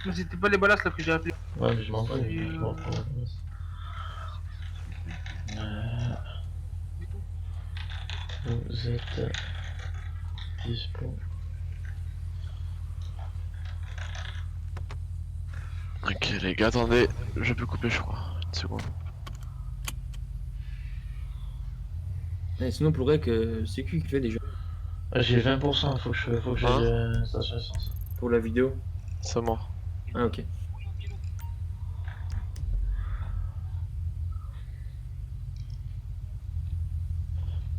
Mais c'était pas les balasses là que j'ai appelé. Ouais, mais je m'en vais, C'est, je m'en prends. Vous êtes dispo. Ok les gars, attendez, je peux couper je crois. Une seconde. Et sinon, pour que c'est qui fait déjà J'ai 20%, faut que Hein? j'aille station essence. pour la vidéo? C'est moi. Ah, ok.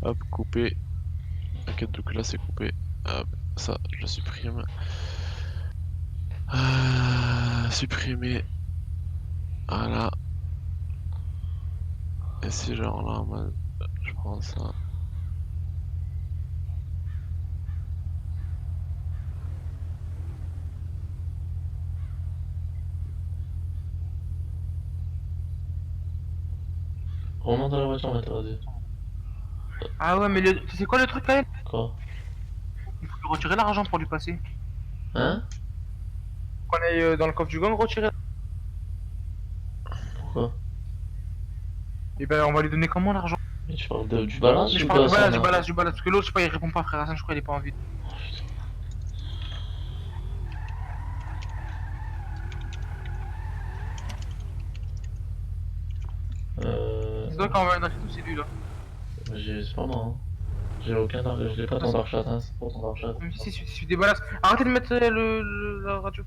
Hop, couper. Ok, donc là c'est coupé. Hop, ça je le supprime. Supprimer. Voilà. Et si genre là en mode. Je prends ça. Remonte dans la voiture, m'interdit. Ah ouais, mais c'est quoi le truc quand même? Quoi? Il faut lui retirer l'argent pour lui passer. Hein? Qu'on aille dans le coffre du gang retirer. Pourquoi? Et ben on va lui donner comment l'argent? Mais tu parles du balance Mais je ou parle de du balance, Sana? parce que l'autre, je sais pas, il répond pas, frère Hassan, je crois qu'il est pas en vie. Oh, putain. C'est toi qui envoie un tout, c'est lui là. C'est pas moi, hein. J'ai aucun argent, je l'ai pas ton darchat, hein, c'est pas ton darchat. Même si c'est des balasses. Arrêtez de mettre la radio.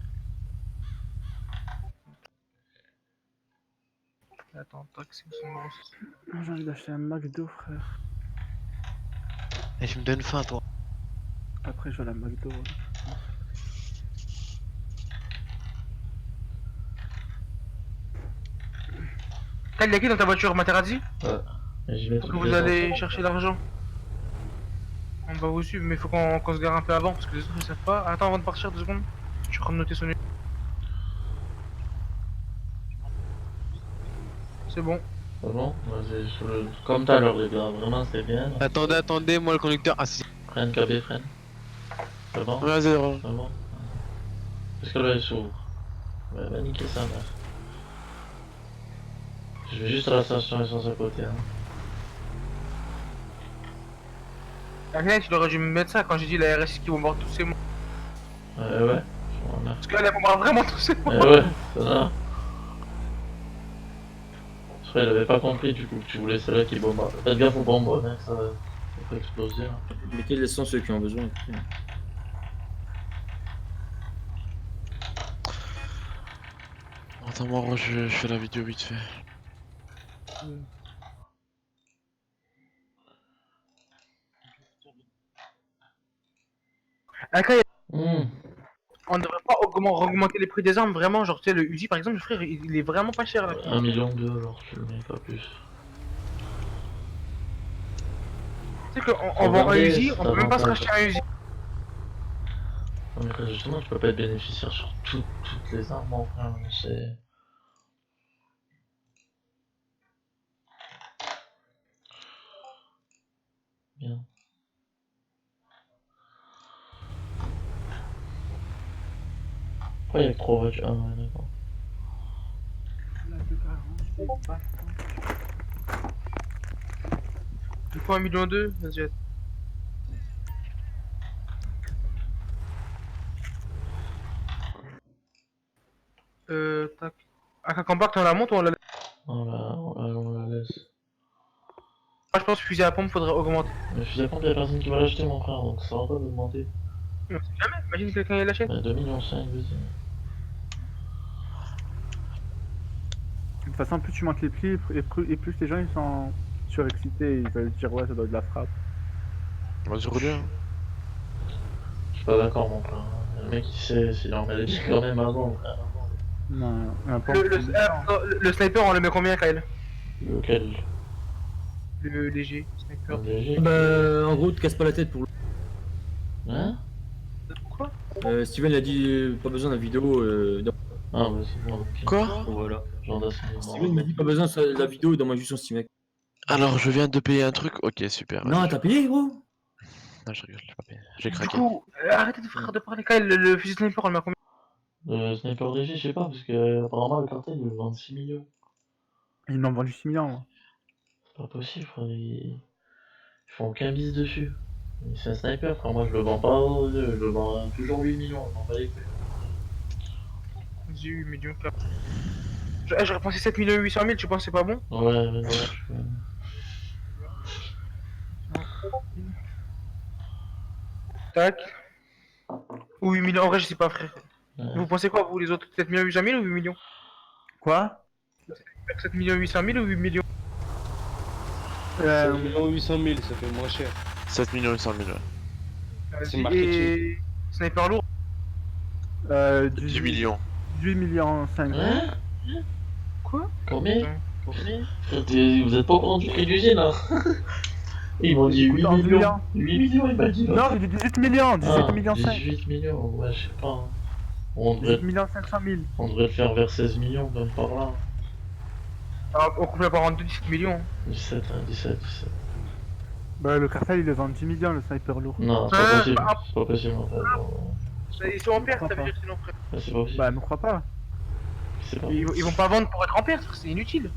Attends, tac, c'est son numéro. J'ai envie d'acheter un McDo, frère. Et tu me donnes faim toi. Après, je vais à la McDo. Ouais. Kyle, y'a qui dans ta voiture, Materazzi? Ouais. Et j'y mets Faut tout que le vous allez temps. chercher l'argent. On va vous suivre, mais faut qu'on se gare un peu avant parce que les autres ils savent pas. Attends, avant de partir, 2 secondes. Je suis en train de noter son numéro. C'est bon. C'est bon? Vas-y, comme tout à l'heure, les gars, vraiment c'est bien. Là. Attendez, attendez, moi le conducteur. Ah si. Freine, KB, freine. C'est bon? Vas-y, C'est bon? Est-ce que là il s'ouvre? Va niquer sa mère. Je vais juste à la station essence à côté. Hein. Arrête, tu aurais dû me mettre ça quand j'ai dit la RSI qui bombarde tous ces mots. Ouais, je m'en remercie. Parce qu'elle bombarde vraiment tous ces mots. Ouais, c'est ça. Je crois qu'il avait pas compris du coup que tu voulais celle-là qui bombarde. Faites gaffe aux bombes, mec, ça peut exploser. Là. Mettez de l'essence ceux qui ont besoin. Attends, moi je fais la vidéo vite fait. Après, Mmh. on devrait pas augmenter les prix des armes, vraiment. Genre, tu sais, le Uzi par exemple, frère, il est vraiment pas cher là. 1,2 million alors tu le mets pas plus. Tu sais qu'on vend un Uzi, on peut même pas se racheter un Uzi. Non mais justement tu peux pas être bénéficiaire sur toutes les armes mon frère, c'est... Bien. Pourquoi il y a que 3 voitures? Ah ouais d'accord. La de garage, des bâtons. Du coup, 1,2 million, vas-y. Tac. Un compact, on la monte ou on la laisse? On la laisse. Moi, je pense que fusil à pompe, faudrait augmenter. Mais fusil à pompe y'a personne qui va l'acheter mon frère, donc ça va pas d'augmenter. On sait jamais, imagine que quelqu'un il l'achète. 2,5 millions, vas-y. De toute façon, plus tu manques les plis, et plus les gens ils sont surexcités, ils veulent dire ouais, ça doit être de la frappe. Vas-y, rouler. Hein. Je suis pas d'accord mon frère. Le mec il sait s'il en met des billes quand même avant frère. Non, un pompe. Le sniper, on le met combien, Kyle? Lequel? Le léger sniper. Un léger? Bah, en gros, te casse pas la tête pour. Hein? Quoi? Steven a dit pas besoin de la vidéo. Ah bah c'est bon, ok. Quoi? Voilà. Genre Steven m'a dit pas besoin de la vidéo dans ma juste sur Steam. Mec. Alors, je viens de payer un truc. Ok, super. Non, vas-y. t'as payé, gros? Non, je rigole, j'ai pas payé. J'ai Du craqué. coup, arrêtez de, frère, de parler, Kyle. Le fusil sniper, on le met combien? Le Sniper DG, je sais pas, parce que apparemment le cartel il le vend 6 millions. Ils n'ont vendu 6 millions. Moi. C'est pas possible, frère. Ils font aucun bise dessus. C'est un sniper, frère. Moi je le vends pas aux deux, je le vends toujours 8 millions, je m'en bats les couilles. Vas-y, 8 millions. J'aurais pensé 7 800 000, tu penses que c'est pas bon? Ouais, mais dommage. Tac. Ou 8 millions, en vrai, je sais pas, frère. Ouais. Vous pensez quoi, vous, les autres? 7 800 000 ou 8 millions? Quoi 7 800 000 ou 8 millions? 7 800 000, ça fait moins cher. 7 millions 800 000, ouais. C'est Vas-y, marketing. et... Sniper lourd? 10 millions. 18 millions 5. Hein? Quoi? Combien? Putain. Combien? Frère, vous êtes pas au courant du prix d'usine, là? Ils m'ont dit 8 Écoute, en millions. millions. 8 millions, il m'a dit. là. Non, j'ai dit 18 millions, 18 Ah, millions 5. 18 millions, ouais, je sais pas. Hein. On 18 devrait, millions 500 000. on devrait le faire vers 16 millions, même par là. Alors, on coupe la part en deux, 17 millions. 17, hein, 17. Bah, le cartel il le vend 10 millions, le sniper lourd. Non, c'est pas possible. C'est pas possible en fait. Ils sont en perte, ça veut Pourquoi dire sinon, frère. C'est pas possible. Bah, ne crois pas. C'est pas Ils vont pas vendre pour être en perte, frère, c'est inutile.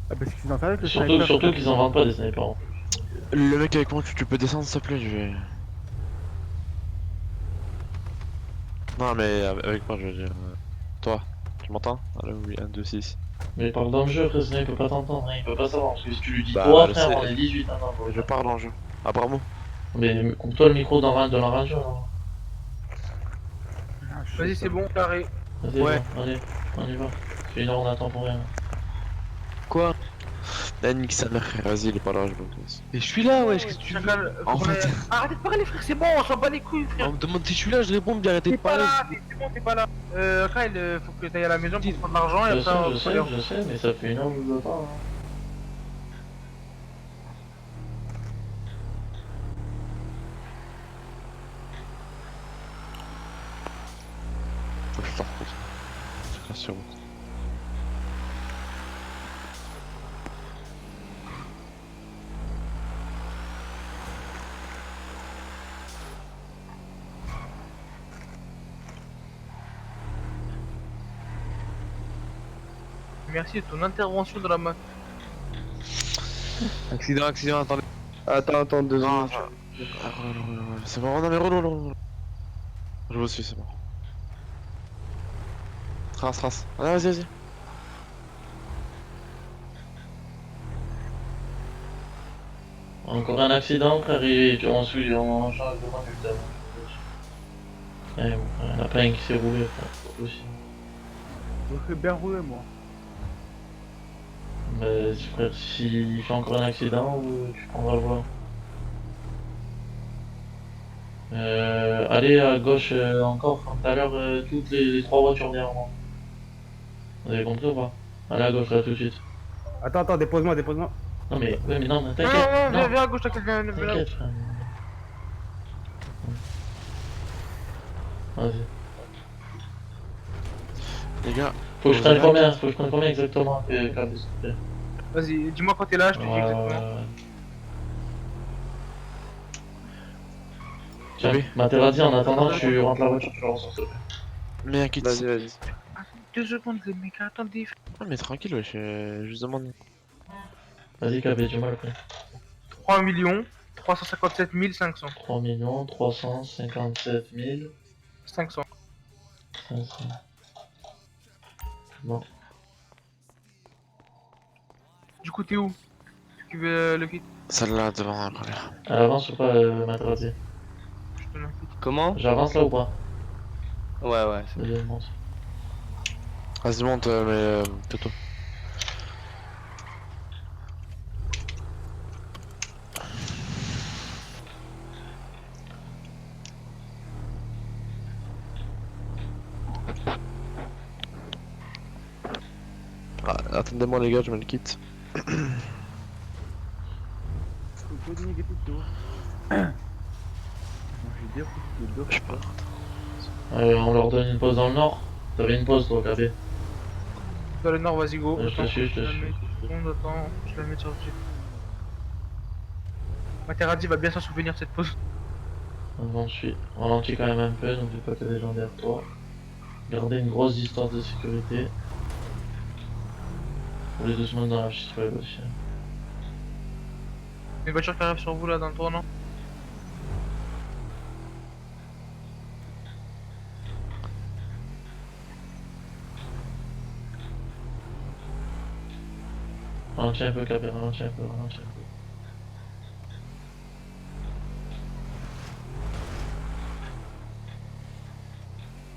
Ah, parce qu'ils ont savait que le Surtout, sniper. surtout qu'ils en vendent pas des snipers. En plus. Le mec avec moi, tu peux descendre s'il te plaît, je vais... Non mais avec moi je veux dire... Toi, tu m'entends? Allô, oui, 1, 2, 6. Mais il parle dans le jeu, frère, sinon il peut pas t'entendre, hein, il peut pas savoir. Parce que si tu lui dis Bah, toi, je frère, sais. on est 18, hein, non, Je parle en jeu. Ah bravo. Mais coupe-toi le micro de la radio, là. Ah, je Vas-y, sais c'est pas. bon, carré. Vas-y, Ouais. bon, allez, on y va. Ça fait une heure, on attend pour rien. Quoi? Eh, nique sa mère, vas-y, il est pas là, je me casse. Mais je suis là, wesh, qu'est-ce que tu veux? Chacal, En faut qu'on fait- aille- Arrêtez de parler, frère, c'est bon, on s'en bat les couilles, frère. On me demande si je suis là, je réponds, bien arrêtez T'es de pas parler. là, c'est bon, t'es pas là. Kyle, faut que t'ailles à la maison pour prendre l'argent et Je après, sais, on je va sais, aller je sais, mais ça fait une heure que je vous attends. Hein. Faut que je t'en repose. C'est pas sûr. Merci de ton intervention dans la main. Accident, accident, attendez. Attends, 2 Non, secondes. c'est bon, non mais relou. Je vous suis, c'est bon. Trace. Allez, vas-y. Encore un accident, frère, et on change de conducteur. Eh bon, frère, il y en a pas un qui s'est roulé, frère, c'est pas possible. Je fais bien rouler, moi. Mais frère, s'il fait encore un accident, tu prendras le volant. Allez à gauche encore, comme tout à l'heure, toutes les 3 voitures derrière moi. Vous avez compris ou pas? Allez à gauche là tout de suite. Attends, dépose-moi. Non mais, ouais, mais non, mais Non, t'inquiète. non, viens à gauche, t'inquiète, viens là. T'inquiète, frère. Vas-y. Les gars, Faut que je Vous prenne avez combien? Faut que je prenne combien exactement, Claude, s'il te plaît? Vas-y, dis-moi quand t'es là, je te dis Ouais, exactement. ouais. Tiens, Oui. Materazzi, en attendant, tu rentres la voiture, tu la ressors, s'il te plaît. mais inquiète. Vas-y. 2 secondes, les mecs, attendez. Ah mais tranquille, wesh, je juste demande. Vas-y, Capé, tu m'as le prix. 3 357 500. 3 357 500. 500. Bon. Du coup, t'es où? Tu veux le kit? Celle-là devant la première. Elle avance ou pas, Materazzi? Je te donne un kit. Comment? J'avance là ou pas? Ouais. Vas-y, monte. Vas-y, monte, Toto. Ah, attendez-moi les gars, je me le quitte. Je sais pas. On leur donne une pause dans le nord. T'avais une pause, toi, Capé. Dans le nord, vas-y, go. Ouais, je te Attends, suis. la mets 2 secondes, attends, je la mets sur le jeep. Materazzi va bien s'en souvenir de cette pause. Avant, je suis ralenti quand même un peu, donc j'ai pas que des gens derrière toi. Gardez une grosse distance de sécurité. Roulez doucement dans la petite web aussi. Une voiture qui arrive sur vous là dans le tournant. Ralentis un peu, Capé, ralentis un peu, ralentis un peu.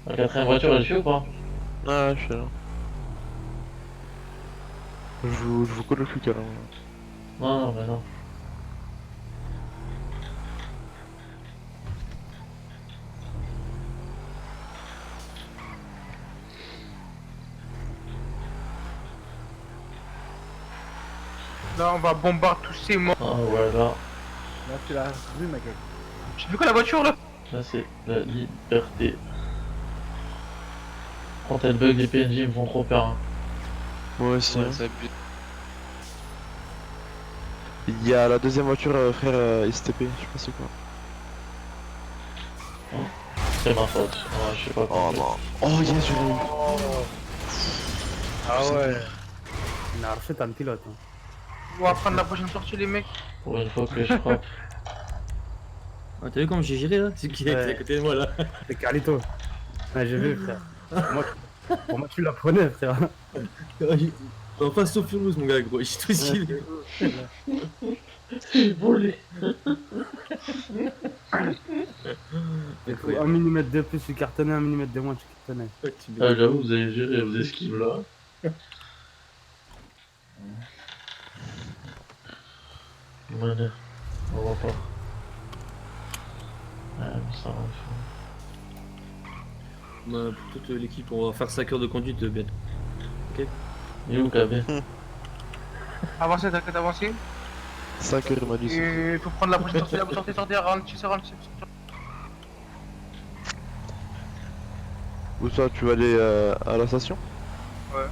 La quatrième voiture, elle suit ou pas? Ah, je suis là. Je vous colle le cul alors. Non, non, mais non. Là on va bombarder tous ces morts. Ah ouais, là Là, c'est la rue, ma gueule. J'ai vu quoi la voiture là? c'est la liberté. Quand elle bug, les PNJ ils me font trop peur. Hein. Moi aussi. Ouais, hein. ça bute. Il y a la deuxième voiture, frère STP, je sais pas c'est quoi. C'est ma faute. Ouais, je sais pas Oh comment. non. Oh yes, je l'ai eu. Ah ouais. On a refait un pilote. Hein. On va prendre la prochaine sortie les mecs. Pour une fois que je frappe. Ah, t'as vu comment j'ai géré là? C'est qui est Ouais. à côté de moi là? C'est Carlito. Ouais, j'ai vu, frère. Pour moi, tu la prenais, frère. En face sauf Furious mon gars gros, j'ai tout stylé. J'ai volé. Il faut 1 mm de plus, tu cartonnais, 1 mm de moins, tu cartonnais. Ah, j'avoue, vous avez géré vos esquives là. Merde. On va pas. Ouais, mais ça va. Bah, pour toute l'équipe, on va faire 5 heures de conduite bientôt. Il est où KB? Avancez, t'inquiète, avancez. 5 heures, il m'a dit. Et il faut prendre la prochaine sortie là, vous sortez, ralentissez. Où ça, tu vas aller à la station? Ouais.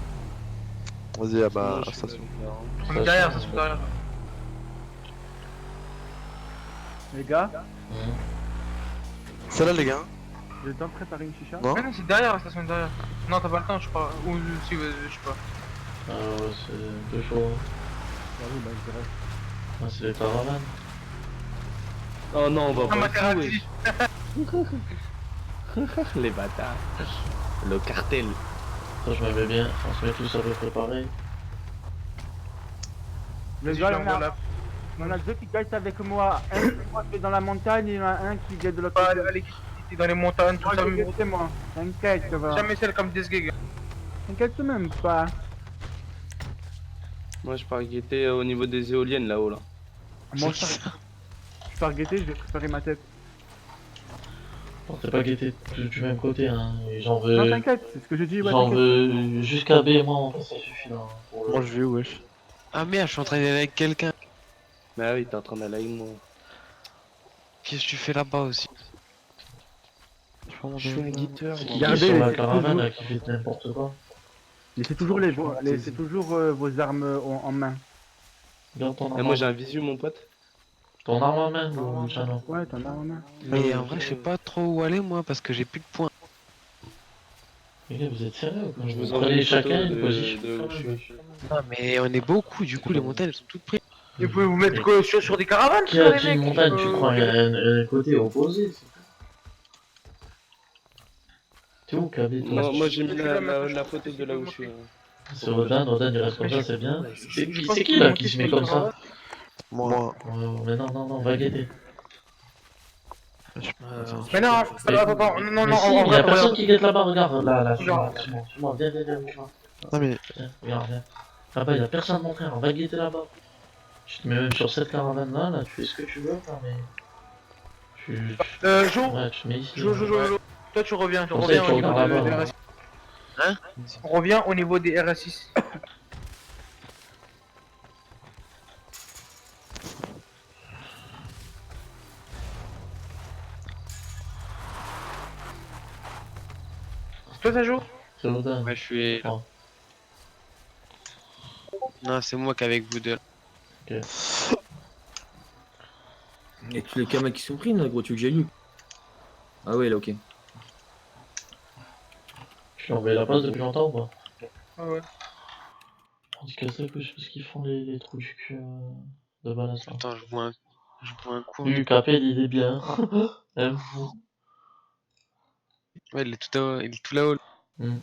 Vas-y, à Moi, la je suis station. On est derrière, ça se fait derrière. Les gars, C'est là, les gars. j'ai le temps de préparer une chicha. Non? Ouais, non, c'est derrière la station derrière. Non, t'as pas le temps, je crois. Ou si, je sais pas. Ah ouais, c'est un peu chaud. Hein. Ah oui, bah je dirais. Ah, c'est les caravanes. Oh non, on va Ah, pas. Maserati. Les bâtards. Le cartel. Ça, je m'aimais bien. On se met tous à peu près pareil. Les Vas-y, gars, j'envoie là. il y en a deux qui guident avec moi. Moi, je suis dans la montagne, et il y en a un qui guide de l'autre Pas côté. aller quitter dans les montagnes, tout Moi, ça. je mais vais guider, moi. T'inquiète, ça va. Jamais celle comme des gigs. T'inquiète même pas. Moi, je pars guetter au niveau des éoliennes là-haut là. Moi, je pars guetter, je vais préparer ma tête. Bon, t'es pas guetté du même côté, hein. Et j'en Non, veux. t'inquiète, c'est ce que je dis, ouais, J'en t'inquiète. veux jusqu'à B et moi, ça suffit là. Pour Moi, je vais où, wesh? Ah merde, je suis en train d'aller avec quelqu'un. Bah oui, t'es en train d'aller avec moi. Qu'est-ce que tu fais là-bas aussi? Je suis un guetteur. C'est qui Gardez sur la les- caravane là, qui fait n'importe quoi? Laissez toujours laissez toujours vos armes en main. Garde ton Et arme. moi j'ai un visu mon pote. Ton arme en main, Luciano. Ouais, t'en as en main. Mais en vrai je sais pas trop où aller moi parce que j'ai plus de points. Les gars, vous êtes sérieux quoi? Je vous Prenez envoie une chacun photo une position. de où je suis. Non mais on est beaucoup du coup les montagnes elles sont toutes prises. Et vous pouvez vous mettre quoi, sur des caravanes, Qui ça, a les dit une mecs montagne? Tu crois un côté opposé? T'es où, KB? toi Moi j'ai mis la photo de là où je suis. C'est Rodan, il reste comme ça, c'est bien. C'est Je pense qui qu'il là faut qui se monter met sur comme une ça? Moi. Ouais, mais non, va guetter. Mais non, attends, non, Mais si, en il y a vrai, personne regarde. qui guette là-bas, regarde, là, Regarde. suis-moi, viens, viens. Non, mais. Tiens, regarde, viens. Là-bas, il y a personne, mon frère, on va guetter là-bas. Tu te mets même sur cette caravane-là, là, tu fais ce que tu veux, là, mais... Jo, Ouais, tu te mets ici. Jo. Ouais. Toi tu reviens, Comme ça, tu au niveau regardes des là-bas. RS6. Hein? On revient au niveau des RS6. Toi ça joue? C'est Rodan. Ouais je suis. Oh. Non c'est moi qui avec vous deux. Et tous les camas qui sont pris là, gros, tu veux que j'aille où? Ah ouais, là, ok. Tu l'as envoyé la place depuis longtemps ou pas? Ah ouais. Handicapé, je sais pas ce qu'ils font les trous du cul de balance là. Attends, je vois un coup. Lui, Capel, il est bien. Hein. Ouais, il est tout là-haut. Hmm.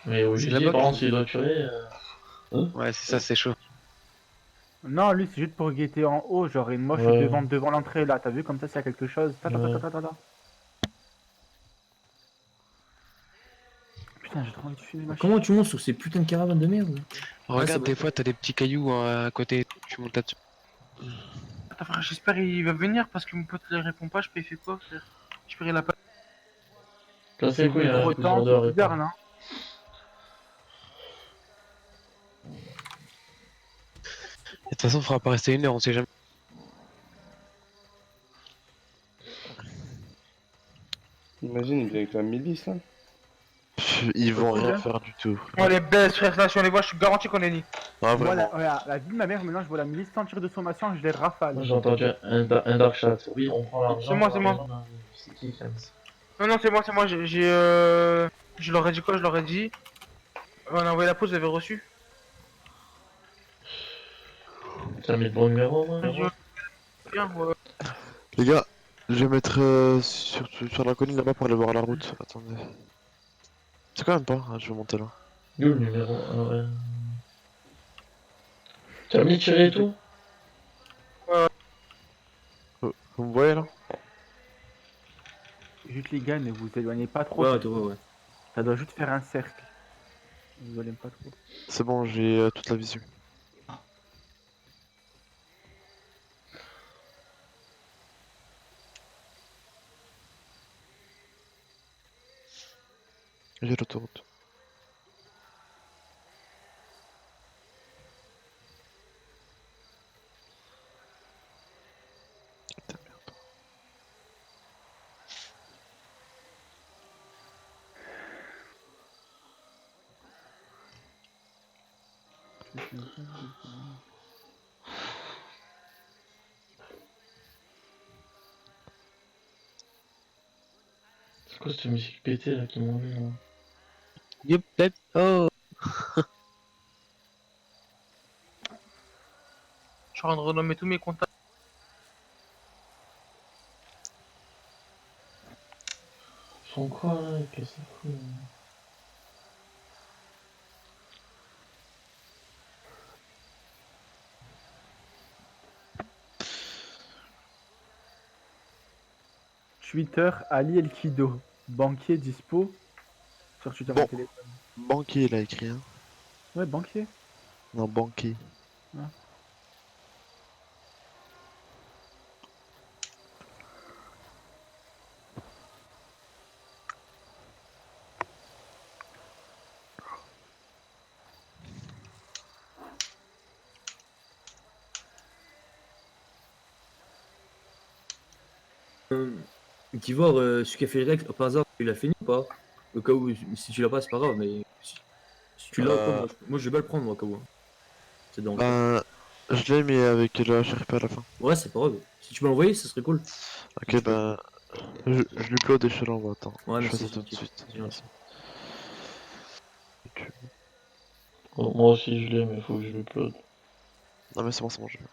Mais au C'est Judier, là-bas par que- contre, s'il doit tuer. Ouais, c'est ça, c'est chaud. Non, lui, c'est juste pour guetter en haut. Genre, et moi, je suis Ouais. devant l'entrée là. T'as vu comme ça, s'il y a quelque chose. Ta, ta, ta, ta, Ouais. ta, ta, ta. Putain, j'ai trop envie de fumer ma Comment tu montes sur ces putains de caravanes de merde? Regarde, c'est bon. des fois, t'as des petits cailloux à côté. Tu montes là-dessus. Attends, frère, j'espère qu'il va venir parce que mon pote il répond pas. Je peux, il fait quoi, frère? J'espère il a pas. Casse les couilles, Trop hein, de plus temps, de c'est bizarre, répondre. non? De toute façon, il faudra pas rester 1 heure, on sait jamais. Imagine, il vient avec la milice là. Ils vont Possible, rien hein. faire du tout. Oh, les belles, frère, là, si on les voit, je suis garanti qu'on est ni. Ah, Moi, vraiment. la vie de ma mère, maintenant, je vois la milice sans tir de sommation, je les rafale. Moi, j'ai entendu un dark chat. Oui, on prend l'argent. C'est moi, c'est moi. C'est qui, Clems? Non, non, c'est moi, c'est moi. Je leur ai dit quoi? Je leur ai dit. On a envoyé la pause, vous avez reçu. T'as mis le bon numéro, moi? J'ai dit, bien, ouais. Les gars, je vais mettre sur la colline là-bas pour aller voir la route. Attendez. C'est quand même pas, ah, je vais monter là. Où le numéro? Ah ouais. T'as mis tirer et tout? Vous me voyez là? Juste les gars, ne vous éloignez pas trop. Ouais, ouais, ouais. Ça doit juste faire un cercle. Ne vous éloignez pas trop. C'est bon, j'ai toute la vision. J'ai l'autoroute. Putain, merde. C'est quoi cette musique pétée là qui m'en là? Yep, yep, oh. Je suis en train de renommer tous mes contacts. Ils font quoi là? Qu'est-ce que c'est fou? Twitter, Ali El Kido. Banquier dispo. Sur Twitter Bon. et téléphone. Banquier, il a écrit, hein. Ouais, banquier. Non, banquier. Qui voir celui qui a fait le règle, par hasard, il a fini ou pas? Au cas où, si tu l'as pas, c'est pas grave, mais si tu l'as, moi je vais pas le prendre, moi, au cas où. C'est dans Ben, je l'ai mis avec le HRP à la fin. Ouais, c'est pas grave. Si tu peux l'envoyer, ça serait cool. Ok, ben, je lui upload et je te l'envoie. Attends, Ouais, je fais merci, ça tout de c'est suite. c'est gentil. Bon, moi aussi je l'ai, mais faut que je l'upload. Non, mais c'est bon, je l'ai.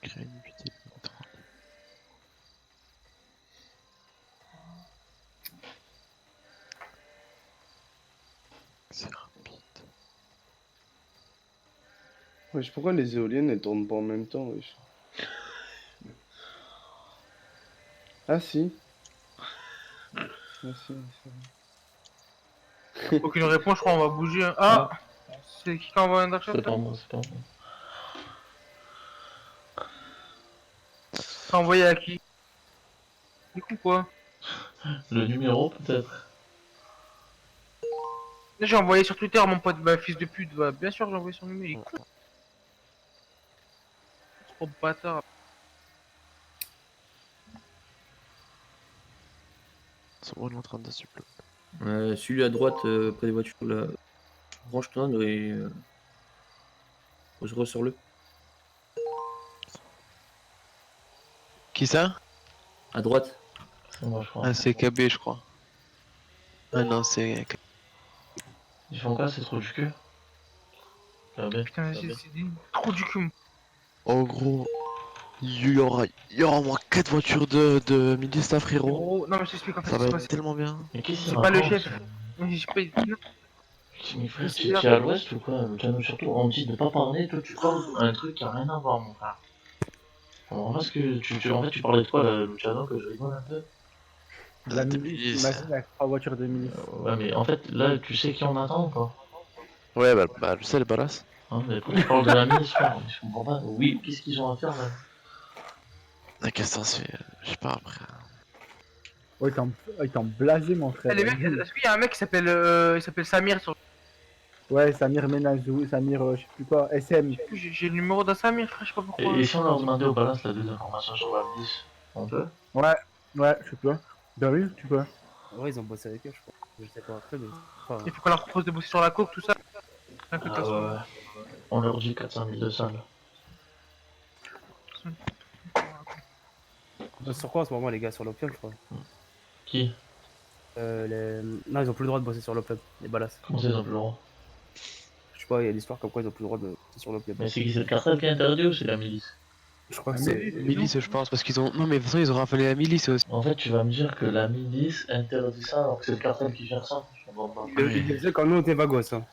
Créer une vidéo. C'est rapide. Wesh, pourquoi les éoliennes elles tournent pas en même temps, wesh? Ah si. Ah si, c'est vrai. Aucune réponse, je crois, on va bouger. Hein. Ah! C'est qui envoie un dark shot C'est là? pas moi, c'est pas moi. T'as envoyé à qui? Du coup, quoi? Le numéro peut-être. Là, j'ai envoyé sur Twitter, mon pote, bah, fils de pute, bah, bien sûr, j'ai envoyé son numéro. Trop bâtard. C'est bon, il est en train de suppléer. Celui à droite, près des voitures, là. Branche-toi et je ressors-le. Qui ça? À droite. C'est moi, je crois. Ah, c'est KB, je crois. Ah non, c'est. Ils font quoi, c'est trop du cul? Ah ben, Putain, vas-y, c'est trop du cul. En gros, il y aura au moins 4 voitures de milices là, frérot. Gros, non, mais je t'explique en fait Ça ce qui va se être passe. tellement bien. mais qu'est-ce C'est qu'il pas le raconte? chef. Mais j'ai pas. Non, Mais frère, c'est tu là. es à l'ouest ou quoi? Luciano, surtout, on me dit de pas parler, toi tu parles un truc qui a rien à voir, mon frère. Alors, parce que en fait, tu parlais de quoi, là, Luciano, que je rigole un peu? La Des milice, milices. imagine avec 3 voitures de milice. Ouais, mais en fait, là, tu sais qui on attend ou pas? Ouais, bah je sais, les balas. Hein, mais pourquoi tu parles de la milice, frère? Je comprends pas. Oui, qu'est-ce qu'ils ont à faire, là? La question c'est. Je sais pas après. Oh, il t'en blasé, mon frère. Eh, les mecs, est-ce qu'il y a un mec qui s'appelle il s'appelle Samir sur. Ouais, Samir Ménazou, Samir, je sais plus quoi, SM. J'ai le numéro d'un Samir, frère, je sais pas pourquoi. Et si on leur demandait au balance là, des informations sur la milice, on peut? Ouais, ouais, je sais pas. Bah oui, tu peux. Ouais, ils ont bossé avec eux, je crois. Je sais pas après, mais. Enfin, Il faut qu'on leur propose de bosser sur la coke, tout ça. Un peu de Ah toute façon. ouais. On leur dit 400 000 de salles. ils bossent sur quoi en ce moment, les gars? Sur l'opium, je crois. Qui? Non, ils ont plus le droit de bosser sur l'opium, les balasses. Comment c'est dans le droit? Je sais pas, il y a l'histoire comme quoi ils ont plus le droit de bosser sur l'opium. Mais c'est qui? C'est le cartel qui est interdit ou c'est la milice? Je crois que Ah, c'est. Milice, je pense, parce qu'ils ont. Non, mais de toute façon, ils ont rafalé la milice aussi. En fait, tu vas me dire que la milice interdit ça alors que c'est le cartel qui gère ça. Je comprends pas. Il disait quand nous on était vagos, hein.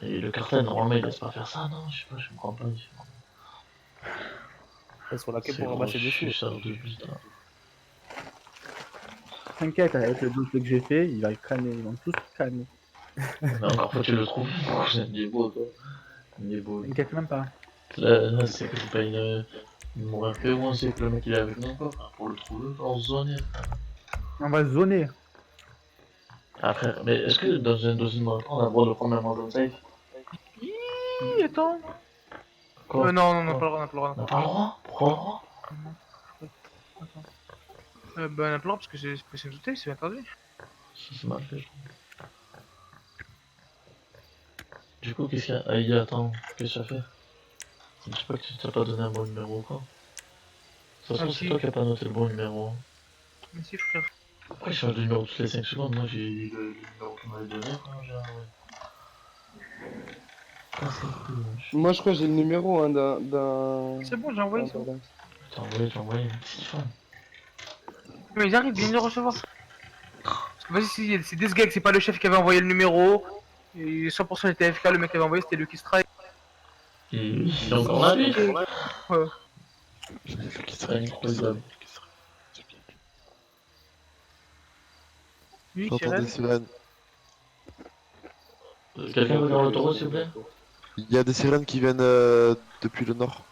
Et le cartel, normalement, il laisse pas faire ça, non? Je sais pas, je comprends pas. Ils sont là que C'est pour gros ramasser des sous. suceur de putain. T'inquiète, avec le dossier que j'ai fait, il va crâner, ils vont tous crâner. Mais encore faut que tu le trouves. Il est beau, toi. Il est beau. T'inquiète même pas. Là, c'est que c'est pas une mourir que moi, c'est que le mec il est avec nous quoi. Enfin, pour le trouver, on se zoner. On va zoner. Après, mais est-ce que dans une marathon, on a le droit de prendre un Morgan Safe? Hi, attends. Quoi? Non, on n'a pas le droit, on n'a pas le droit. On n'a pas le droit? Pourquoi le droit? Bah, on n'a pas le droit parce que c'est une douter, c'est interdit. C'est mal fait. Du coup, qu'est-ce qu'il y a? Ah, il y a, attends, qu'est-ce que ça fait? Je sais pas que tu t'as pas donné un bon numéro ou quoi. De toute façon, Ah, c'est si. toi qui as pas noté le bon numéro. Hein. Mais si, frère. Pourquoi il change de numéro toutes les 5 secondes? Moi, j'ai eu le numéro qu'il m'avait donné quand j'ai envoyé. Ah, c'est cool. Moi, je crois que j'ai le numéro hein, d'un. C'est bon, j'ai envoyé ça. Voilà. T'as envoyé une petite femme. Mais ils arrivent, ils viennent de recevoir. Parce que vas-y, c'est Desgag, c'est pas le chef qui avait envoyé le numéro. Et 100% était AFK, le mec qui avait envoyé c'était Lucky Strike. Il est encore là, lui? Ouais. Qui C'est incroyable. Lui, J'entends Sirène. des sirènes. Quelqu'un veut dans l'autoroute, s'il vous plaît? Il y a des sirènes qui viennent depuis le nord.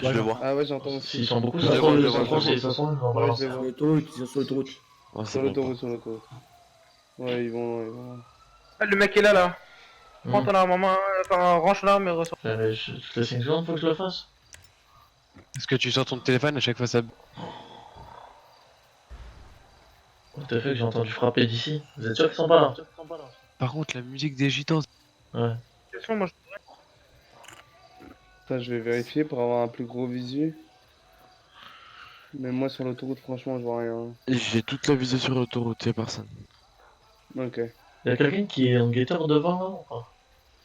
Je les vois. Ah ouais, j'entends aussi. S'ils sont beaucoup, Je ça les vois, je les sent vois, je les ça sent, ils vont Ouais, je balancer. les Sur vois. l'autoroute, ils sont sur l'autoroute. Ouais, c'est Sur bon. l'autoroute, sur l'autoroute. Ouais, ils vont. Ah, le mec est là. Hmm. Prends ton arme en main, enfin, range l'arme et ressort. Toutes les 5 secondes, faut que je le fasse? Est-ce que tu sors ton téléphone à chaque fois ça. Tout à fait que j'ai entendu frapper d'ici. Vous êtes sûr qu'ils sont pas là? Par contre, la musique des gitans. Ouais. De toute façon, moi je. Attends, je vais vérifier pour avoir un plus gros visu. Mais moi, sur l'autoroute, franchement, je vois rien. J'ai toute la visée sur l'autoroute, y'a personne. Ok. Y'a quelqu'un qui est en guetteur devant là ou pas?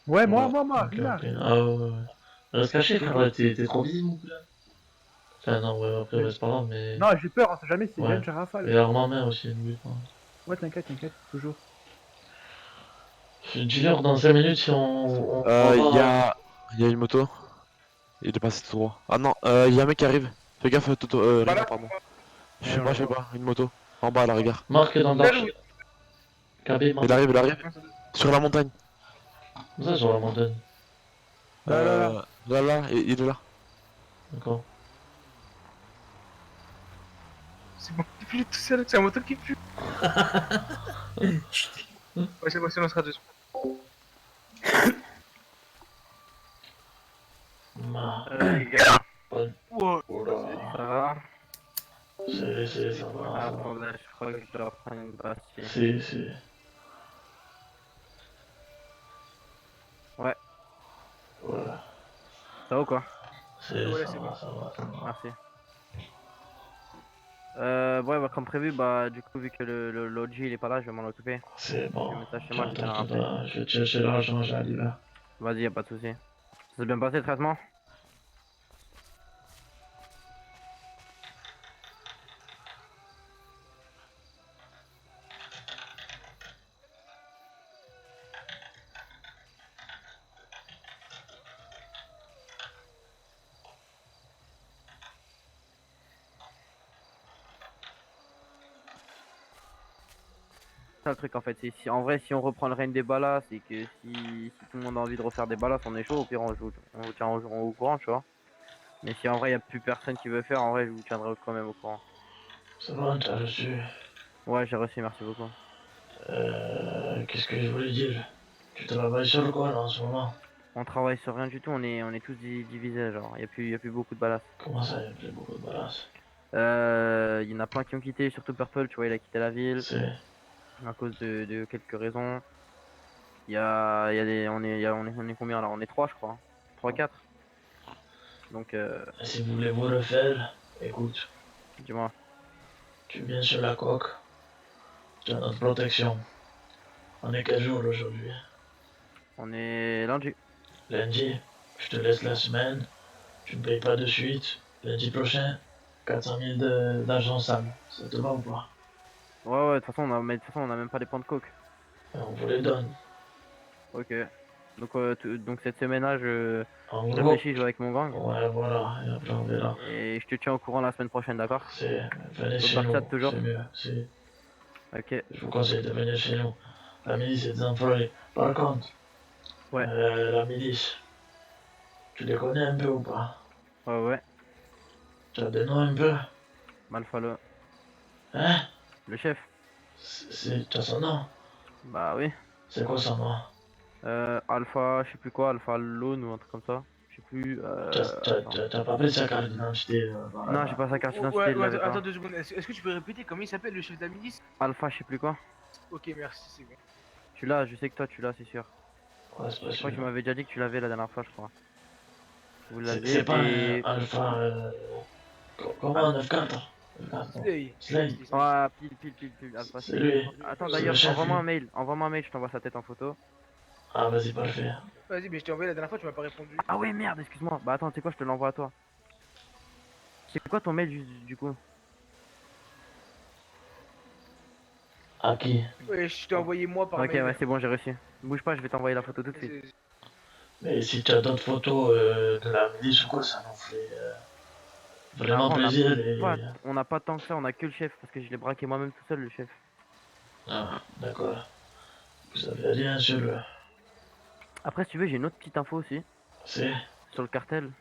Ouais, moi, Ok, viens. ok. Ah ouais, ouais. Reste caché, frère, là, t'es trop visible, mon cousin. Enfin, non, ouais, après, ouais, c'est pas grave, mais. Non, j'ai peur, on sait jamais si Ouais. une j'ai rafale. Et arme en main aussi, lui. Ouais, t'inquiète, toujours. Dis-leur dans 5 minutes si on. Y a une moto. Il est passé tout droit. Ah non, y a un mec qui arrive. Fais gaffe, Toto. Voilà. Régard, pardon. Je sais pas, une moto. En bas, là, regarde. Marque dans le Là, dark. oui. KB, marque. Il arrive. Sur la montagne. Ça, sur la montagne. Là, il est là. D'accord. C'est bon, il pue tout seul, c'est un moto qui pue. Ouais, c'est bon, c'est notre radio. Les gars. Ouais. Wow. Oula. Ça va? Ça va. Attendez, je crois que je dois prendre une pastille. C'est. Ouais. Voilà. Ça va ou quoi? Ouais, c'est bon. ça va. Merci. Ouais, bah, comme prévu, bah, du coup, vu que l'OG il est pas là, je vais m'en occuper. C'est Je vais bon. mettre ça chez moi, je vais te le Attends, rappeler. je vais te chercher l'argent, j'arrive là. Vas-y, y a pas de souci. Ça s'est bien passé le traitement? Ça le truc en fait, c'est si en vrai si on reprend le règne des ballas et que si tout le monde a envie de refaire des ballas, on est chaud, au pire on vous tient au courant, tu vois. Mais si en vrai y a plus personne qui veut faire, en vrai je vous tiendrai quand même au courant. C'est bon, t'as reçu. Ouais, j'ai reçu, merci beaucoup. Qu'est-ce que je voulais dire? Tu travailles sur quoi là en ce moment? On travaille sur rien du tout, on est tous divisés, genre y a plus beaucoup de ballas. Comment ça, il y a plus beaucoup de balance? Il y en a plein qui ont quitté, surtout Purple, tu vois, il a quitté la ville C'est. à cause de quelques raisons. Il y a des, on est combien là? On est trois, je crois. 3, 4. Donc, Si vous voulez vous refaire, écoute, dis-moi. tu viens sur la coque, tu as notre protection. On est quel jour aujourd'hui? On est lundi. Lundi, je te laisse la semaine, tu ne payes pas de suite. Lundi prochain, 400 000 d'argent sale. Ça te va ou pas? Ouais, de toute façon, on a même pas les points de coke. On vous les donne. Ok. Donc, donc cette semaine-là, En je gros, réfléchis, je vais avec mon gang. ouais, voilà, et après on verra. Et je te tiens au courant la semaine prochaine, d'accord? C'est, venez Au chez nous, Barchat toujours. c'est mieux. C'est, Ok. je vous conseille de venir chez nous. La milice, c'est des employés. Par contre, Ouais. la milice, tu les connais un peu ou pas? Ouais. Tu as des noms un peu? Malfalo. Hein? Le chef. Tu as son nom? Bah oui. C'est quoi son nom? Alpha, je sais plus quoi, Alpha Lone ou un truc comme ça. Je sais plus. Attends. T'as pas pris sa carte d'identité Non, j'ai pas sa carte d'identité, Ouais, il l'avait attends pas. 2 secondes. Est-ce que tu peux répéter comment il s'appelle le chef de la milice? Alpha, je sais plus quoi. Ok, merci, c'est bon. Tu l'as, je sais que toi tu l'as, c'est sûr. Ouais, c'est pas Je crois que tu sûr. m'avais déjà dit que tu l'avais la dernière fois, je crois. Vous C'est l'avez pas et. un alpha. Comment 9-4? Slay. Slay. Ah, pile, Alpha C'est Slay. lui. Attends, C'est le d'ailleurs, chef, envoie-moi lui. un mail. Envoie-moi un mail, je t'envoie sa tête en photo. Ah, vas-y, parfait. Vas-y, mais je t'ai envoyé la dernière fois, tu m'as pas répondu. Ah ouais, merde, excuse-moi. Bah attends, tu sais quoi, je te l'envoie à toi. C'est quoi ton mail du coup? À qui? Ouais, je t'ai envoyé moi par Ok, mail. ouais, c'est bon, j'ai reçu. Bouge pas, je vais t'envoyer la photo tout de suite. C'est- Mais si tu as d'autres photos de la milice ou quoi, ça nous fait vraiment Après, plaisir. on n'a pas tant que ça, on a que le chef parce que je l'ai braqué moi-même tout seul, le chef. Ah, d'accord. Vous savez rien sur le. Après, si tu veux, j'ai une autre petite info aussi C'est. sur le cartel.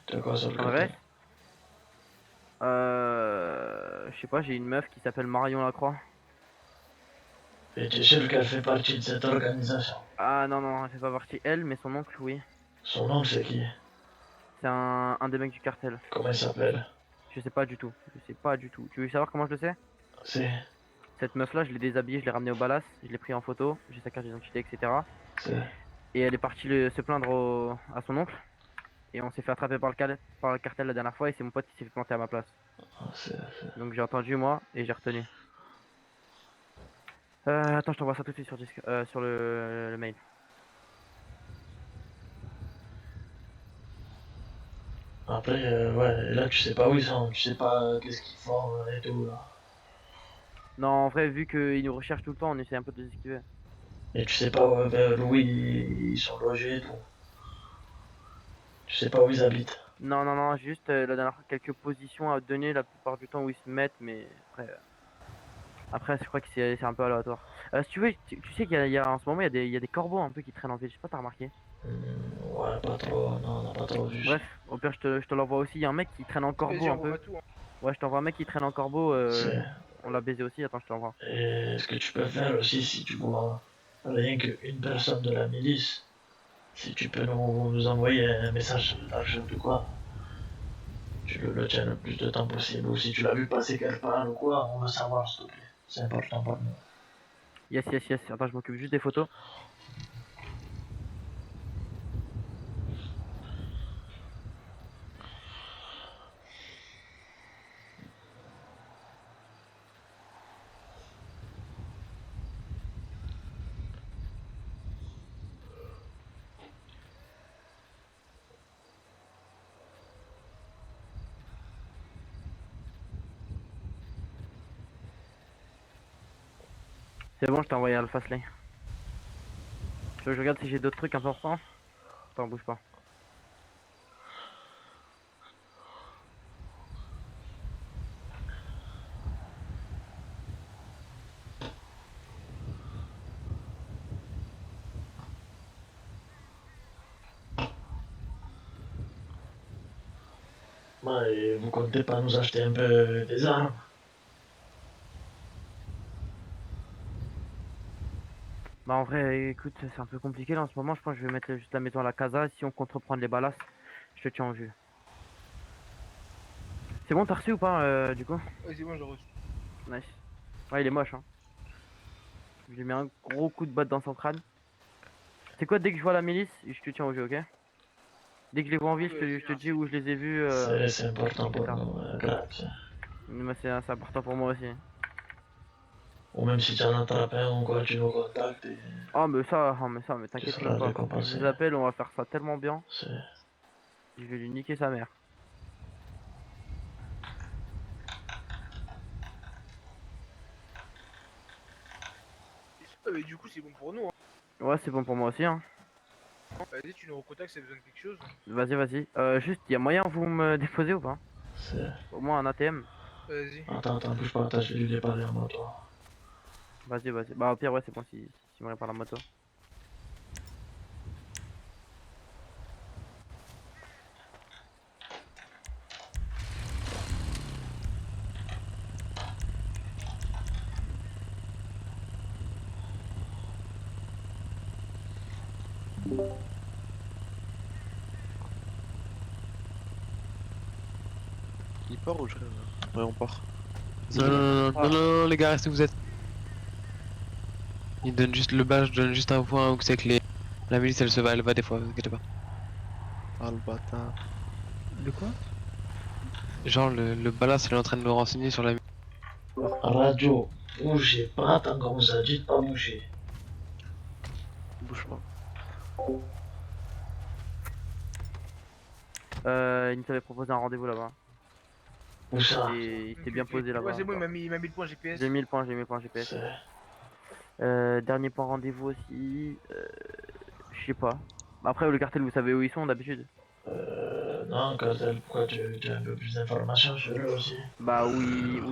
T'as quoi sur le En côté? vrai, je sais pas, j'ai une meuf qui s'appelle Marion Lacroix. Et tu es sûr qu'elle fait partie de cette organisation? Ah non, elle fait pas partie elle, mais son oncle, oui. Son nom, c'est qui? C'est un des mecs du cartel. Comment il s'appelle? Je sais pas du tout. Je sais pas du tout. Tu veux savoir comment je le sais? C'est. Cette meuf là, je l'ai déshabillée, je l'ai ramenée au Ballas, je l'ai pris en photo, j'ai sa carte d'identité, etc. C'est. Et elle est partie se plaindre à son oncle. Et on s'est fait attraper par le cartel la dernière fois et c'est mon pote qui s'est fait planter à ma place. C'est. Donc j'ai entendu moi et j'ai retenu. Attends, je t'envoie ça tout de suite sur le mail. Après, ouais, et là, tu sais pas où ils sont, tu sais pas qu'est-ce qu'ils font et tout, là. Non, en vrai, vu qu'ils nous recherchent tout le temps, on essaie un peu de les esquiver. Et tu sais pas vers où ils sont logés et tout. Tu sais pas où ils habitent. Non, juste la dernière fois, quelques positions à donner la plupart du temps où ils se mettent, mais après je crois que c'est un peu aléatoire. Si tu veux, tu sais en ce moment, il y a des corbeaux un peu qui traînent en ville, je sais pas, t'as remarqué? Ouais, pas trop, non, on n'a pas trop vu. Bref, au pire, je te l'envoie aussi. Il y a un mec qui traîne en corbeau Vas-y, un peu. envoie tout. Hein. Ouais, je t'envoie un mec qui traîne en corbeau. C'est. On l'a baisé aussi. Attends, je te l'envoie. Et ce que tu peux faire aussi, si tu vois rien qu'une personne de la milice, si tu peux nous envoyer un message d'argent ou quoi, tu le tiens le plus de temps possible. Ou si tu l'as vu passer quelque part ou quoi, on veut savoir, s'il te plaît. C'est important pour nous. Yes. Attends, je m'occupe juste des photos. C'est bon, je t'ai envoyé Alpha Slay. Tu veux que je regarde si j'ai d'autres trucs importants? Attends, bouge pas. Ouais, et vous comptez pas nous acheter un peu des armes? Bah en vrai, écoute, c'est un peu compliqué là en ce moment. Je pense que je vais mettre juste la maison à la casa. Si on compte reprendre les balasses, je te tiens au jus. C'est bon, t'as reçu ou pas du coup? Ouais, c'est bon, j'ai reçu. Nice. Ouais, il est moche, hein. Je lui mets un gros coup de botte dans son crâne. C'est quoi, dès que je vois la milice, je te tiens au jeu, ok? Dès que je les vois en ville, je te dis où je les ai vus. C'est important pour ça. nous, grave. Mais c'est important pour moi aussi. Ou même si tu en attrapes un ou quoi, tu nous contactes et Mais t'inquiète seras même pas. récompensé. Je vous appelle, on va faire ça tellement bien. c'est... Je vais lui niquer sa mère. Mais du coup, c'est bon pour nous. Hein. Ouais, c'est bon pour moi aussi, hein. Vas-y, tu nous recontactes si t'as besoin de quelque chose. Vas-y, vas-y. Juste, y a moyen vous me déposez ou pas? c'est... Au moins un ATM. Vas-y. Attends, bouge pas, attends, je vais lui dépanner en moto. Vas-y, vas-y. Bah, au pire, ouais, c'est bon si me répare la moto. Il part ou je rêve? Ouais, on part. Non, les gars, restez où vous êtes. Il donne juste le badge, je donne juste un point où c'est que la milice elle va des fois, vous inquiétez pas. Ah, le bâtard. De quoi? Genre le balasse elle est en train de me renseigner sur la milice. Radio, bougez pas tant qu'on vous a dit de pas bouger. Bouge pas. Il nous avait proposé un rendez-vous là-bas. Où ça? Et il s'était bien posé là-bas. Ouais, c'est bon, il m'a mis le point GPS. J'ai mis le point GPS. C'est... Dernier point rendez-vous aussi. Je sais pas. Après, le cartel, vous savez où ils sont d'habitude? Non, Cartel, pourquoi tu as un peu plus d'informations sur eux aussi? Bah, où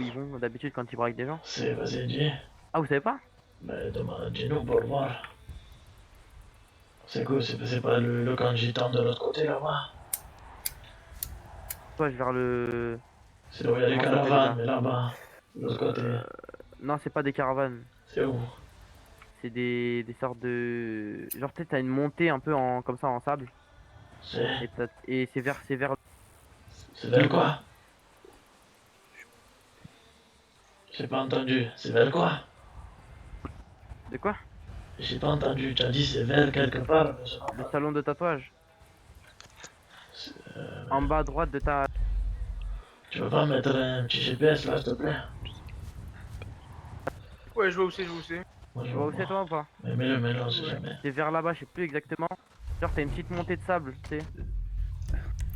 ils vont d'habitude quand ils braquent des gens? C'est, vas-y, dis. Ah, vous savez pas? Mais dis-nous pour voir. C'est quoi, c'est pas le camp gitan de l'autre côté là-bas? Toi, je vers le. C'est là où il y a les Comment ça s'appelle, caravanes, là mais là-bas, de l'autre côté. Non, c'est pas des caravanes. C'est où? C'est des sortes de. Genre, peut-être t'as une montée un peu en comme ça en sable. C'est... Et c'est vers. C'est vers quoi? J'ai pas entendu. C'est vers quoi? De quoi? J'ai pas entendu. Tu as dit c'est vers quelque part, mais je sais Le pas. salon de tatouage. En bas à droite de ta. Tu veux pas mettre un petit GPS là, s'il te plaît? Ouais, je vois où c'est, je vois où c'est. Moi, Tu vois où c'est toi ou pas? Mais mets-le, on sait jamais. C'est vers là-bas, je sais plus exactement. Genre, t'as une petite montée de sable, tu sais.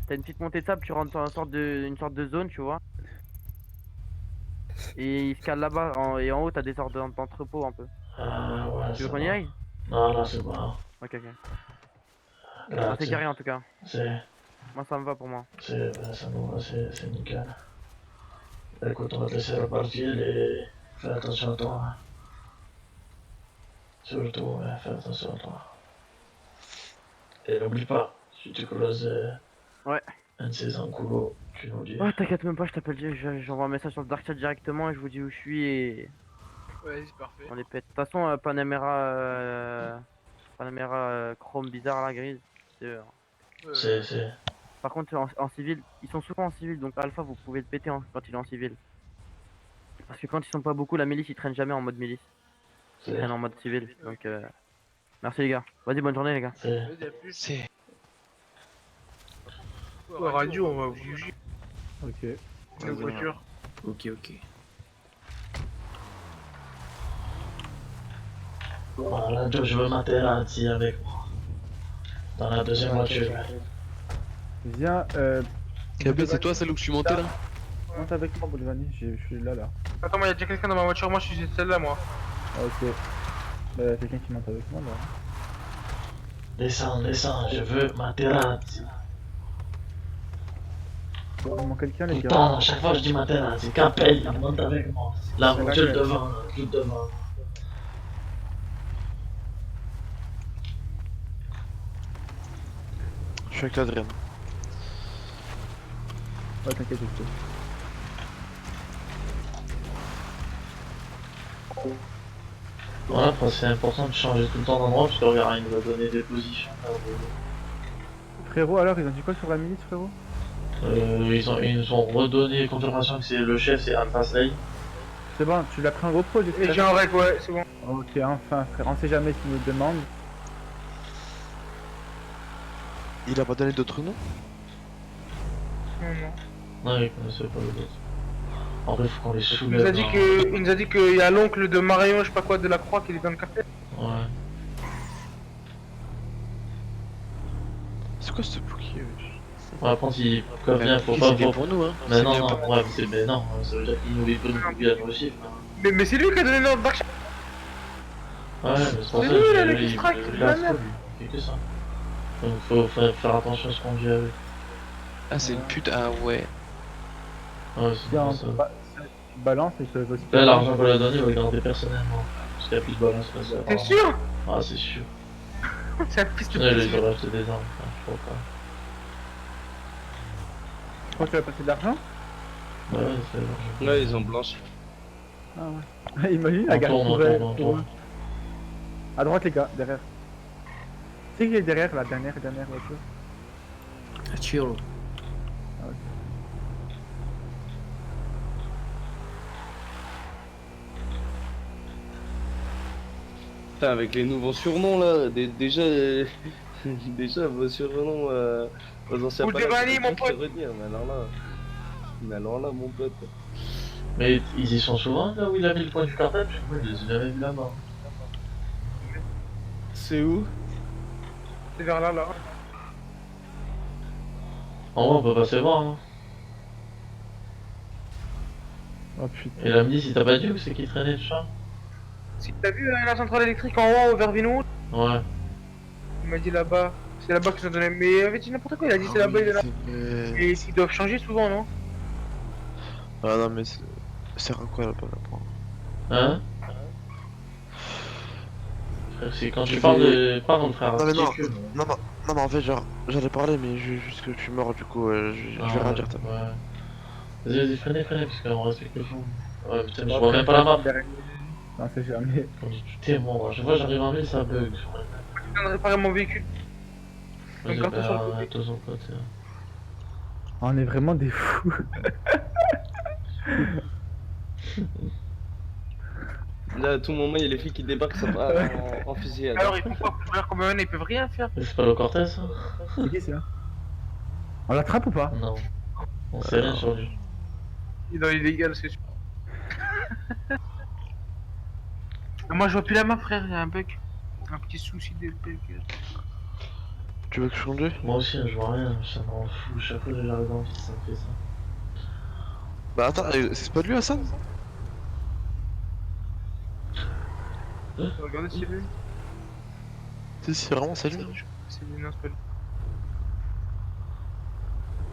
T'as une petite montée de sable, tu rentres dans une sorte de zone, tu vois. Et il se cale là-bas, et en haut, t'as des sortes d'entrepôts un peu. Ah ouais, Tu veux c'est qu'on y bon. aille? Non, c'est bon. Ok. C'est Grazie. carré en tout cas. C'est... Moi, ça me va pour moi. Ça nous va, c'est nickel. Écoute, on va te laisser repartir et fais attention à toi. Hein. Surtout, ouais, fais attention à toi. Et n'oublie pas, si tu croises Ouais. un de ces encoulots, tu nous dis. Ouais, t'inquiète même pas, je t'appelle, j'envoie un message sur le Dark Chat directement et je vous dis où je suis et Ouais, c'est parfait. on les pète. De toute façon, Panamera chrome bizarre là, grise. c'est eux, hein. C'est... Par contre, en civil, ils sont souvent en civil, donc Alpha, vous pouvez le péter quand il est en civil. Parce que quand ils sont pas beaucoup, la milice, ils traînent jamais en mode milice. Ils traînent en mode civil, donc merci les gars. Vas-y, bonne journée les gars. C'est... Vas-y, à plus. C'est. Ouais, radio, on va bouger. Ok. Nos voitures. Ok. Voilà, je veux Materazzi avec moi. Dans la deuxième voiture. Viens, Kabé, c'est toi celle où je suis monté là? monte avec moi, Bolvani, je suis là. Attends, moi, y'a déjà quelqu'un dans ma voiture, moi je suis celle-là, moi. Ok. Quelqu'un qui monte avec moi là. Descends, je veux ma terrasse. Il manque quelqu'un les gars. Putain, à chaque fois que je dis ma terrasse, c'est Capel, il monte avec moi. La voiture devant, là, tout devant. Je suis avec Adrien. Ouais, t'inquiète, je sais. Voilà, après, c'est important de changer tout le temps d'endroit parce que regarde, il nous a donné des positions. Frérot, alors ils ont dit quoi sur la milice, frérot? Ils nous ont redonné confirmation que c'est le chef, c'est Alpha Slay. C'est bon, tu l'as pris en GoPro, Et j'espère. j'ai un rec, ouais, c'est bon. Ok, enfin, frère, on sait jamais s'il nous demande. Il a pas donné d'autres noms? Non, non. Non, il connaissait pas les autres. En vrai, faut qu'on les Il soulève. nous a dit hein. que, il nous a dit qu'il y a l'oncle de Marion, je sais pas quoi, de la Croix qui est dans le cartel. Ouais. C'est quoi ce Pookie? Ouais, par contre, il prévient, faut C'est pas. bien Faut... pour nous, hein. Mais C'est non, bien non, pour- ouais, mais non, ça veut dire qu'il nous livre une bougie à nos chiffres. Hein. Mais c'est lui qui a donné notre bac. Ouais, mais c'est pour C'est ça lui, que là, je le qui strike, il la a merde. fait que ça. Donc faut faire attention à ce qu'on dit avec. Ah, c'est une pute. Ah ouais. Ouais, c'est Tiens, pour ça. balance et je vais aussi. Là, l'argent qu'on lui a donné, il va le garder personnellement. Parce qu'il y a plus de balance que ça. T'es sûr? Ah, c'est sûr. C'est un fils de Sinon, il pute. aurait acheté des armes. Enfin, je crois pas. Tu crois que tu vas passer de l'argent? Ouais, c'est l'argent. Ouais, ils ont blanchi. Ah ouais. Imagine la On gare tourne, on pourrait- tourne, on pour tourne. eux. À droite, les gars, derrière. C'est qui est derrière, la dernière voiture? Ah, chill. Putain, avec les nouveaux surnoms là, déjà, déjà vos surnoms aux anciens Ou palaces, Giovanni, c'est mon compliqué pote. de retenir, mais alors là, mon pote. Mais ils y sont souvent là où il a mis le point du cartel, parce que moi je les ai jamais vus là-bas. C'est où? C'est vers là, là. En vrai, on peut passer voir. Hein. Oh putain. Et la midi, si t'as pas dit où c'est qui traînait tout ça? Si t'as vu la centrale électrique en haut, vers Vino, Ouais. il m'a dit là-bas. C'est là-bas qu'ils ont donné. Mais il avait dit n'importe quoi, il a dit c'est là-bas, il est là. Et ils doivent changer souvent, non? Ah non, mais c'est. C'est à quoi là-bas là-bas? Hein? Frère, c'est quand tu parles de. Pardon, frère. Non, mais non. calcul. Non, non, non, mais en fait, genre, j'allais parler, mais juste que je suis mort, du coup, je vais rien dire. Ouais. Vas-y, freinez, parce qu'on respecte le fond. Ouais, putain, mais je vois même pas la map. Non, c'est jamais. On dit tout est mort. Je vois, j'arrive en ville, ça bug. Je viens de réparer mon véhicule. Vas-y, Donc, attention, bah, attention, pote. On est vraiment des fous. Là, à tout moment, il y a les filles qui débarquent ça part en fusillade. Alors ils font quoi pour courir comme eux, ils peuvent rien faire. Mais c'est pas le Cortez, ça? C'est qui ça? On l'attrape ou pas? Non. On sait rien sur lui. Il est dans l'illégal, c'est sûr. Moi je vois plus la map, frère, il y a un bug. Un petit souci de bug. Tu veux que je conduise? Moi aussi, je vois rien, ça m'en fout. Chaque fois que j'arrive en ville, ça me fait ça. Bah attends, c'est pas lui Hassan? Regardez si c'est lui. C'est vraiment c'est lui. C'est lui, non, c'est pas lui.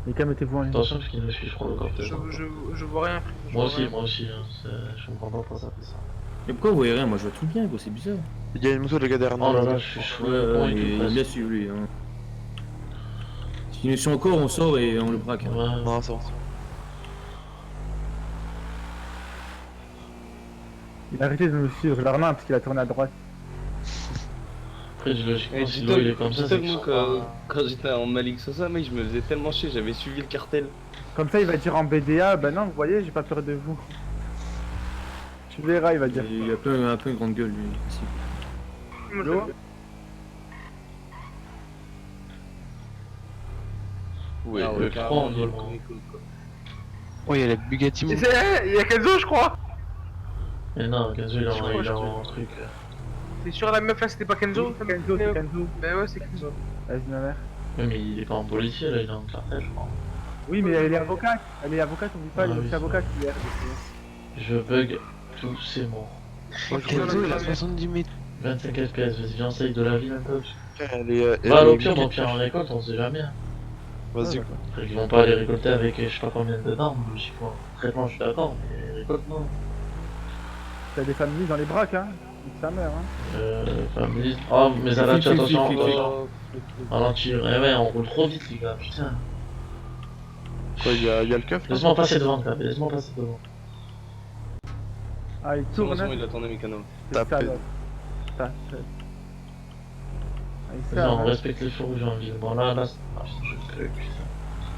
Les gars, mettez-vous en ligne. Attention, parce qu'il me suit, je crois, le Cortez. Je vois rien, frère. Je Moi vois aussi, rien. moi aussi. Hein. Je comprends pas pourquoi ça fait ça. Mais pourquoi vous voyez rien? Moi je vois tout bien, gros, c'est bizarre. Il y a une moto, les gars, derrière nous. Oh là là, je suis Ouais, chaud. ouais, il est bien suivi lui. Hein. S'il nous suit encore, on sort et on le braque. Hein. Ouais. Non, c'est bon. Il a arrêté de nous suivre, l'arnaque parce qu'il a tourné à droite. Après, logiquement, Et si l'eau il est comme ça, c'est que moi, quand j'étais en Malik Sosa, mec, je me faisais tellement chier, j'avais suivi le cartel. Comme ça, il va dire en BDA, bah non, vous voyez, j'ai pas peur de vous. Tu verras, il va dire. Il a un peu une grande gueule lui. Ici. Moi, L'eau Ouais, Ah le ouais, 3 carrément, on y dans le va. premier coup, quoi. Oh, il y a la Bugatti. Il y a Kenzo, je crois. Mais non, Kenzo il Je crois, a je un truc. T'es sûr la meuf là c'était pas Kenzo? Kenzo, c'est Kenzo. Bah ouais, c'est Kenzo. Vas-y, ma mère. Ouais, mais il est pas en policier là, il est en cartel, je crois. Oui, mais elle est avocate. Elle est avocate, on dit pas, elle est Ah aussi oui, avocate. hier. Je bug tous ces mots. Kenzo, il a 70 mètres. 25 FPS, vas-y, j'enseigne de la ville un peu. Elle est. Bah, au pire, en récolte, on sait jamais. Hein. Vas-y, Ouais, quoi. Ils vont pas aller récolter avec je sais pas combien de d'armes, logiquement. Traitement, je suis d'accord, mais récolte, non. T'as des familles dans les braques, hein. Nique sa mère, hein. Famille. Oh, mais ça là, Flic, flic, attention, flic, attention. Ralentir, ouais, on roule trop vite, les gars, putain. Quoi, y'a le keuf là? Laisse-moi passer devant, Cap, laisse-moi passer devant. Ah, il C'est bon, tourne, c'est bon, hein. il a tourné Mécano. C'est Tapé. salope. Ah, il Vas-y, sert, on hein. respecte les feux rouges en ville. Bon, là, ah, putain, je craque, putain.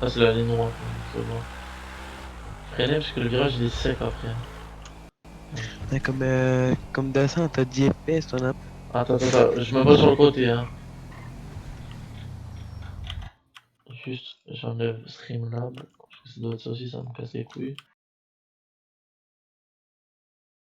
Là, c'est la ligne droite, c'est bon. Freinez, parce que le virage, il est sec après. Ouais, comme Dassin, t'as 10 FPS, t'en as. Attends, je me mets sur le côté, hein. Juste, j'enlève Streamlab, parce que ça doit être ça aussi, ça me casse les couilles.